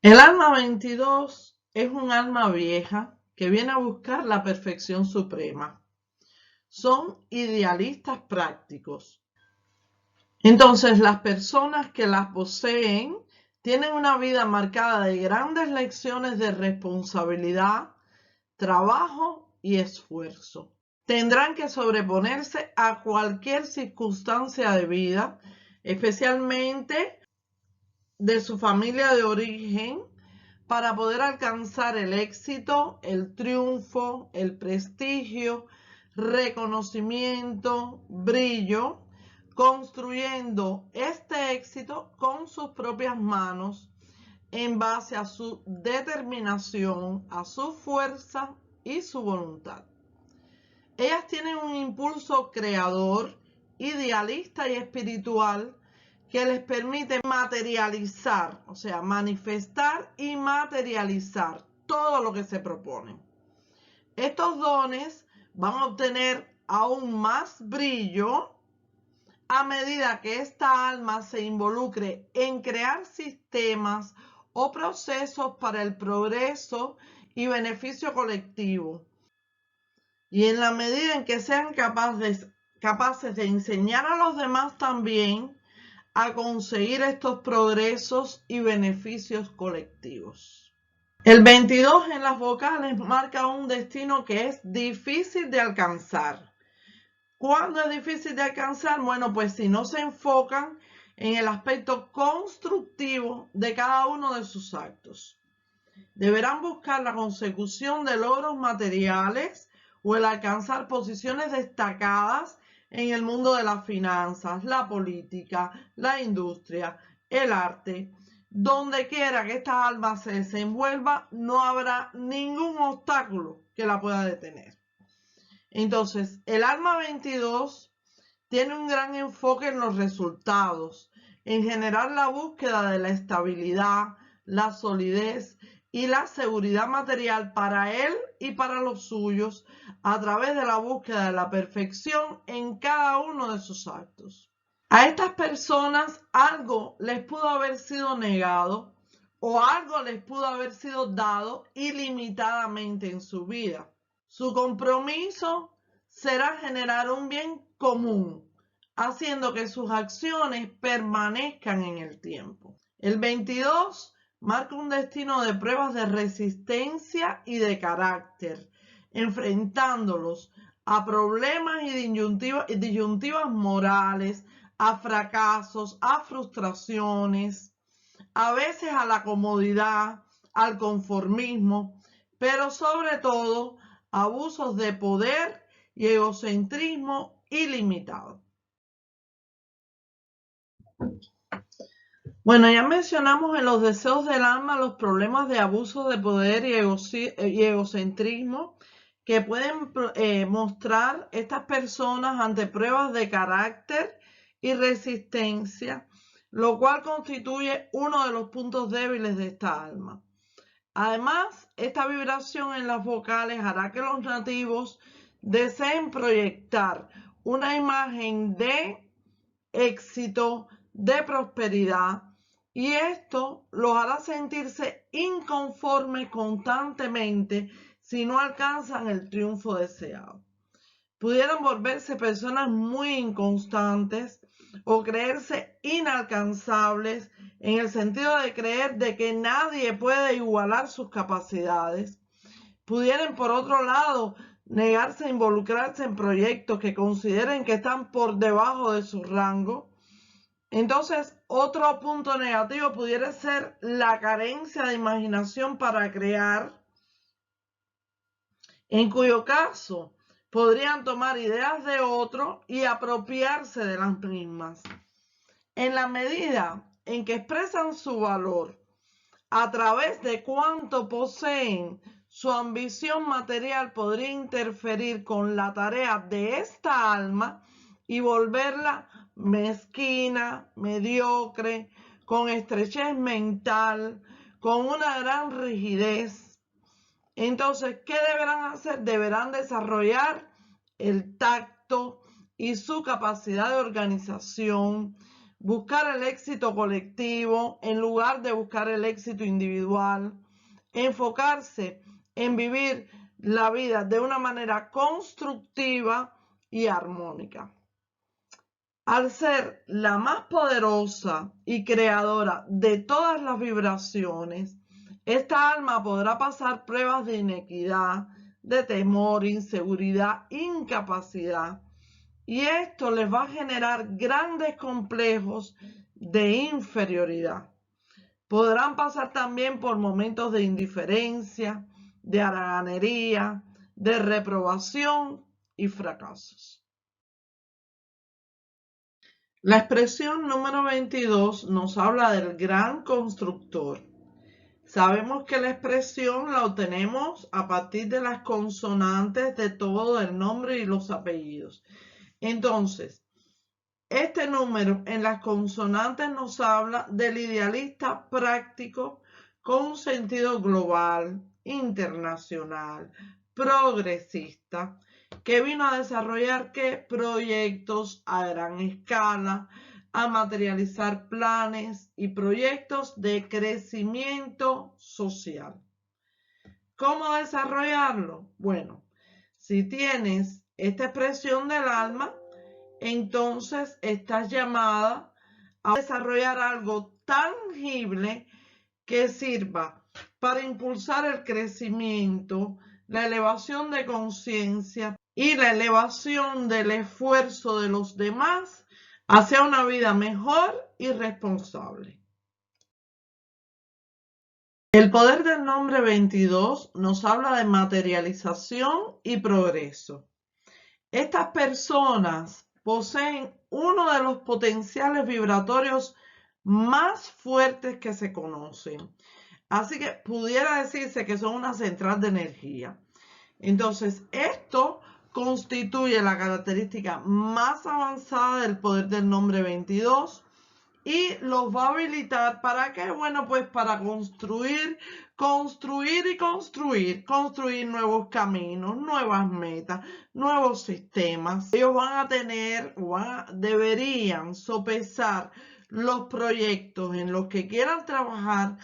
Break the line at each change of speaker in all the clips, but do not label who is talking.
El alma 22 es un alma vieja que viene a buscar la perfección suprema. Son idealistas prácticos. Entonces, las personas que las poseen tienen una vida marcada de grandes lecciones de responsabilidad, trabajo y esfuerzo. Tendrán que sobreponerse a cualquier circunstancia de vida, especialmente de su familia de origen, para poder alcanzar el éxito, el triunfo, el prestigio, reconocimiento, brillo, construyendo este éxito con sus propias manos en base a su determinación, a su fuerza y su voluntad. Ellas tienen un impulso creador, idealista y espiritual que les permite materializar, o sea, manifestar y materializar todo lo que se proponen. Estos dones van a obtener aún más brillo a medida que esta alma se involucre en crear sistemas o procesos para el progreso y beneficio colectivo. Y en la medida en que sean capaces de enseñar a los demás también a conseguir estos progresos y beneficios colectivos. El 22 en las vocales marca un destino que es difícil de alcanzar. ¿Cuándo es difícil de alcanzar? Bueno, pues si no se enfocan en el aspecto constructivo de cada uno de sus actos. Deberán buscar la consecución de logros materiales o el alcanzar posiciones destacadas en el mundo de las finanzas, la política, la industria, el arte. Donde quiera que esta alma se desenvuelva, no habrá ningún obstáculo que la pueda detener. Entonces, el alma 22 tiene un gran enfoque en los resultados, en generar la búsqueda de la estabilidad, la solidez y la seguridad material para él y para los suyos a través de la búsqueda de la perfección en cada uno de sus actos. A estas personas algo les pudo haber sido negado o algo les pudo haber sido dado ilimitadamente en su vida. Su compromiso será generar un bien común, haciendo que sus acciones permanezcan en el tiempo. El 22 marca un destino de pruebas de resistencia y de carácter, enfrentándolos a problemas y disyuntivas morales, a fracasos, a frustraciones, a veces a la comodidad, al conformismo, pero sobre todo abusos de poder y egocentrismo ilimitado. Bueno, ya mencionamos en los deseos del alma los problemas de abuso de poder y egocentrismo que pueden mostrar estas personas ante pruebas de carácter y resistencia, lo cual constituye uno de los puntos débiles de esta alma. Además, esta vibración en las vocales hará que los nativos deseen proyectar una imagen de éxito, de prosperidad, y esto los hará sentirse inconformes constantemente si no alcanzan el triunfo deseado. Pudieran volverse personas muy inconstantes o creerse inalcanzables en el sentido de creer de que nadie puede igualar sus capacidades. Pudieran, por otro lado, negarse a involucrarse en proyectos que consideren que están por debajo de su rango. Entonces, otro punto negativo pudiera ser la carencia de imaginación para crear, en cuyo caso podrían tomar ideas de otro y apropiarse de las mismas. En la medida en que expresan su valor a través de cuánto poseen, su ambición material podría interferir con la tarea de esta alma y volverla mezquina, mediocre, con estrechez mental, con una gran rigidez. Entonces, ¿qué deberán hacer? Deberán desarrollar el tacto y su capacidad de organización, buscar el éxito colectivo en lugar de buscar el éxito individual, enfocarse en vivir la vida de una manera constructiva y armónica. Al ser la más poderosa y creadora de todas las vibraciones, esta alma podrá pasar pruebas de inequidad, de temor, inseguridad, incapacidad, y esto les va a generar grandes complejos de inferioridad. Podrán pasar también por momentos de indiferencia, de haraganería, de reprobación y fracasos. La expresión número 22 nos habla del gran constructor. Sabemos que la expresión la obtenemos a partir de las consonantes de todo el nombre y los apellidos. Entonces, este número en las consonantes nos habla del idealista práctico con un sentido global, internacional, progresista, que vino a desarrollar proyectos a gran escala, a materializar planes y proyectos de crecimiento social. ¿Cómo desarrollarlo? Bueno, si tienes esta expresión del alma, entonces estás llamada a desarrollar algo tangible que sirva para impulsar el crecimiento, la elevación de conciencia y la elevación del esfuerzo de los demás hacia una vida mejor y responsable. El poder del nombre 22 nos habla de materialización y progreso. Estas personas poseen uno de los potenciales vibratorios más fuertes que se conocen. Así que pudiera decirse que son una central de energía. Entonces, esto constituye la característica más avanzada del poder del nombre 22 y los va a habilitar ¿para qué? Bueno, pues para construir nuevos caminos, nuevas metas, nuevos sistemas. Ellos van a tener, deberían sopesar los proyectos en los que quieran trabajar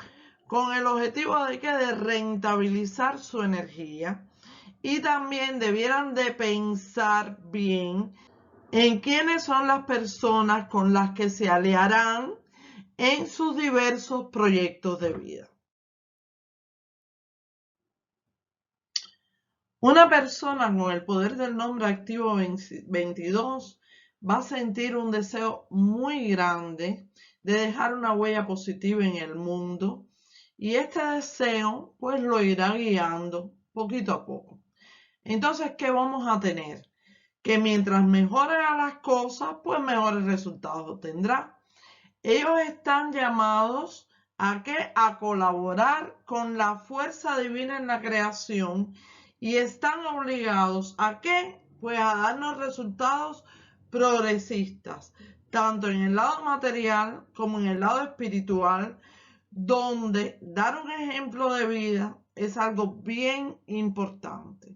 con el objetivo de rentabilizar su energía, y también debieran de pensar bien en quiénes son las personas con las que se aliarán en sus diversos proyectos de vida. Una persona con el poder del nombre activo 22 va a sentir un deseo muy grande de dejar una huella positiva en el mundo, y este deseo pues lo irá guiando poquito a poco. Entonces, ¿qué vamos a tener? Que mientras mejores a las cosas, pues mejores resultados obtendrá. Ellos están llamados ¿a qué? A colaborar con la fuerza divina en la creación, y están obligados ¿a qué? Pues a darnos resultados progresistas, tanto en el lado material como en el lado espiritual, donde dar un ejemplo de vida es algo bien importante.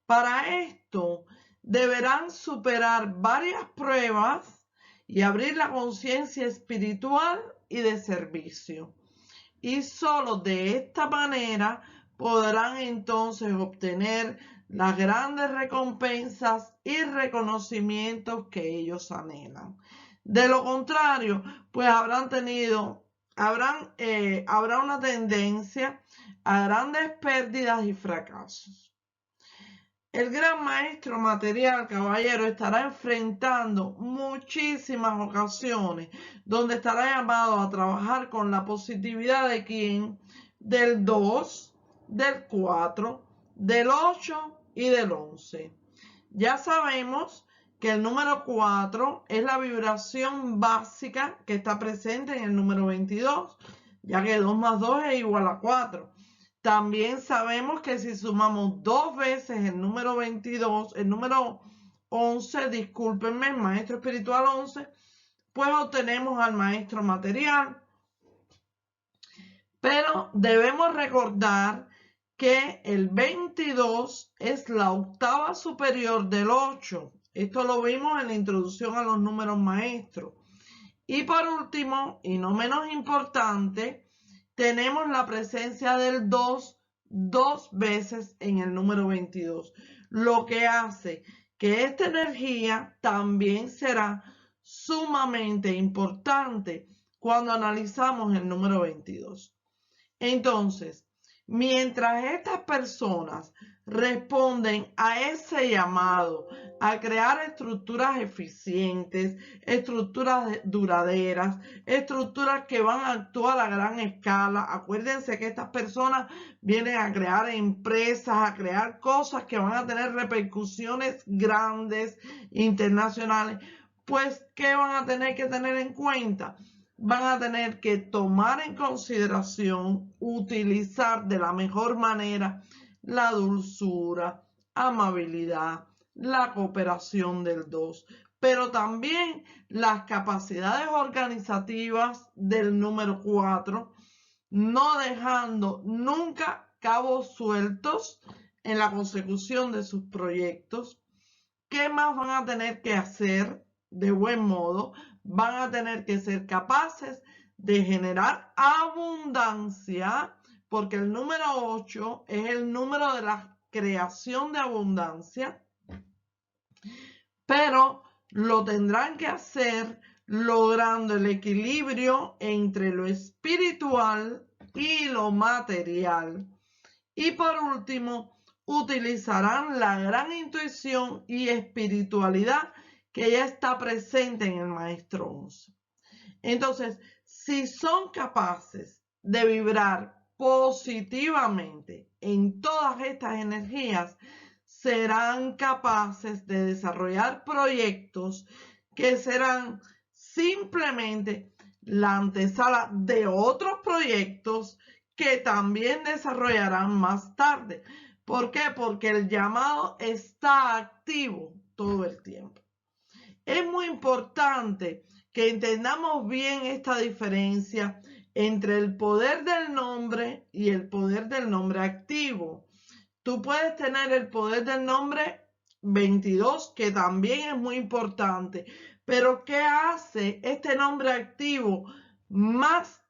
Para esto deberán superar varias pruebas y abrir la conciencia espiritual y de servicio. Y solo de esta manera podrán entonces obtener las grandes recompensas y reconocimientos que ellos anhelan. De lo contrario, pues habrá una tendencia a grandes pérdidas y fracasos. El gran maestro material, caballero, estará enfrentando muchísimas ocasiones donde estará llamado a trabajar con la positividad de quién, del 2, del 4, del 8 y del 11. Ya sabemos que el número 4 es la vibración básica que está presente en el número 22, ya que 2 más 2 es igual a 4. También sabemos que si sumamos 2 veces el número 22, el número 11, discúlpenme, el maestro espiritual 11, pues obtenemos al maestro material. Pero debemos recordar que el 22 es la octava superior del 8. Esto lo vimos en la introducción a los números maestros. Y por último, y no menos importante, tenemos la presencia del 2 dos veces en el número 22, lo que hace que esta energía también será sumamente importante cuando analizamos el número 22. Entonces, mientras estas personas responden a ese llamado a crear estructuras eficientes, estructuras duraderas, estructuras que van a actuar a gran escala. Acuérdense que estas personas vienen a crear empresas, a crear cosas que van a tener repercusiones grandes, internacionales. Pues, ¿qué van a tener que tener en cuenta? Van a tener que tomar en consideración, utilizar de la mejor manera la dulzura, amabilidad, la cooperación del 2, pero también las capacidades organizativas del número 4, no dejando nunca cabos sueltos en la consecución de sus proyectos. ¿Qué más van a tener que hacer de buen modo? Van a tener que ser capaces de generar abundancia, porque el número 8 es el número de la creación de abundancia, pero lo tendrán que hacer logrando el equilibrio entre lo espiritual y lo material. Y por último, utilizarán la gran intuición y espiritualidad que ya está presente en el Maestro 11. Entonces, si son capaces de vibrar positivamente en todas estas energías, serán capaces de desarrollar proyectos que serán simplemente la antesala de otros proyectos que también desarrollarán más tarde. ¿Por qué? Porque el llamado está activo todo el tiempo. Es muy importante que entendamos bien esta diferencia entre el poder del nombre y el poder del nombre activo. Tú puedes tener el poder del nombre 22, que también es muy importante, pero ¿qué hace este nombre activo más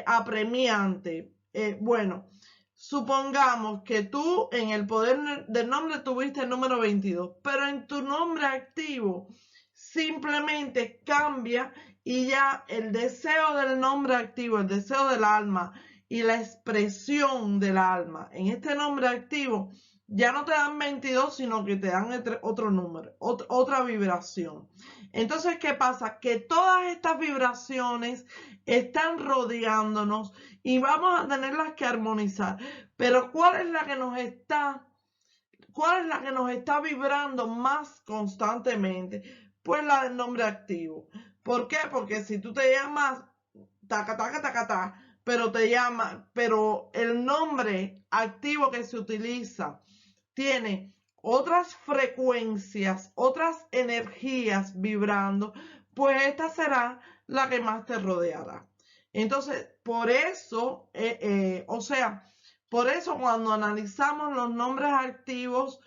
apremiante? Bueno, supongamos que tú en el poder del nombre tuviste el número 22, pero en tu nombre activo simplemente cambia y ya el deseo del nombre activo, el deseo del alma y la expresión del alma en este nombre activo ya no te dan 22, sino que te dan otro número, otra vibración. Entonces, ¿qué pasa? Que todas estas vibraciones están rodeándonos y vamos a tenerlas que armonizar. Pero ¿cuál es la que nos está vibrando más constantemente? Pues la del nombre activo. ¿Por qué? Porque si tú te llamas taca, taca, taca, taca, pero el nombre activo que se utiliza tiene otras frecuencias, otras energías vibrando, pues esta será la que más te rodeará. Entonces, por eso, por eso cuando analizamos los nombres activos,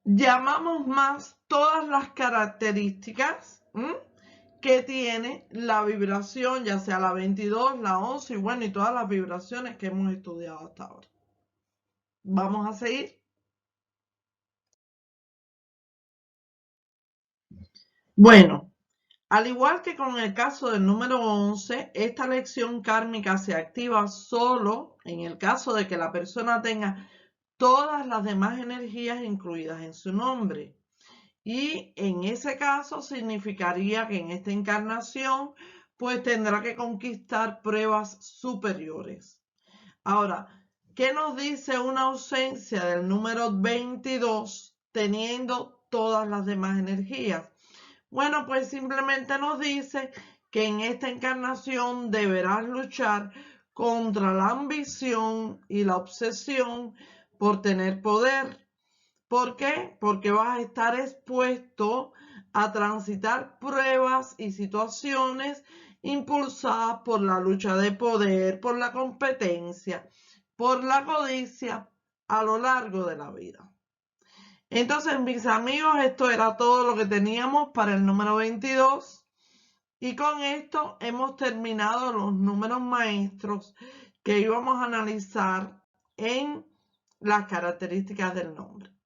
llamamos más todas las características que tiene la vibración, ya sea la 22, la 11 y bueno, y todas las vibraciones que hemos estudiado hasta ahora. Vamos a seguir. Bueno, al igual que con el caso del número 11, esta lección kármica se activa solo en el caso de que la persona tenga todas las demás energías incluidas en su nombre. Y en ese caso significaría que en esta encarnación pues tendrá que conquistar pruebas superiores. Ahora, ¿qué nos dice una ausencia del número 22 teniendo todas las demás energías? Bueno, pues simplemente nos dice que en esta encarnación deberás luchar contra la ambición y la obsesión por tener poder. ¿Por qué? Porque vas a estar expuesto a transitar pruebas y situaciones impulsadas por la lucha de poder, por la competencia, por la codicia a lo largo de la vida. Entonces, mis amigos, esto era todo lo que teníamos para el número 22. Y con esto hemos terminado los números maestros que íbamos a analizar en las características del nombre.